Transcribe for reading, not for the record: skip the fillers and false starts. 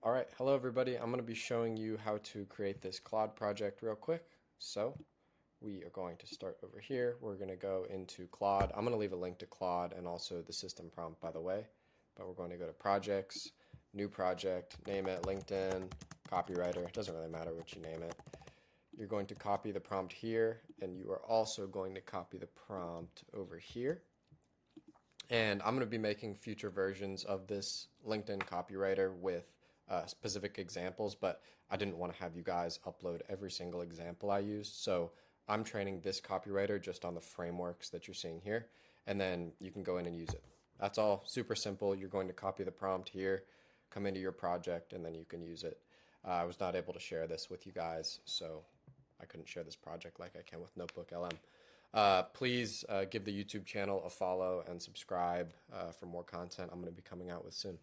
All right, hello everybody. I'm going to be showing you how to create this Claude project real quick. So we are going to start over here. We're going to go into Claude. I'm going to leave a link to Claude and also the system prompt, by the way. But we're going to go to Projects, New Project, name it LinkedIn, Copywriter. It doesn't really matter what you name it. You're going to copy the prompt here, and you are also going to copy the prompt over here. And I'm going to be making future versions of this LinkedIn Copywriter with specific examples, but I didn't want to have you guys upload every single example I used. So I'm training this copywriter just on the frameworks that you're seeing here, and then you can go in and use it. That's all super simple. You're going to copy the prompt here, come into your project, and then you can use it. I was not able to share this with you guys, so I couldn't share this project like I can with Notebook LM. Please give the YouTube channel a follow and subscribe for more content I'm going to be coming out with soon.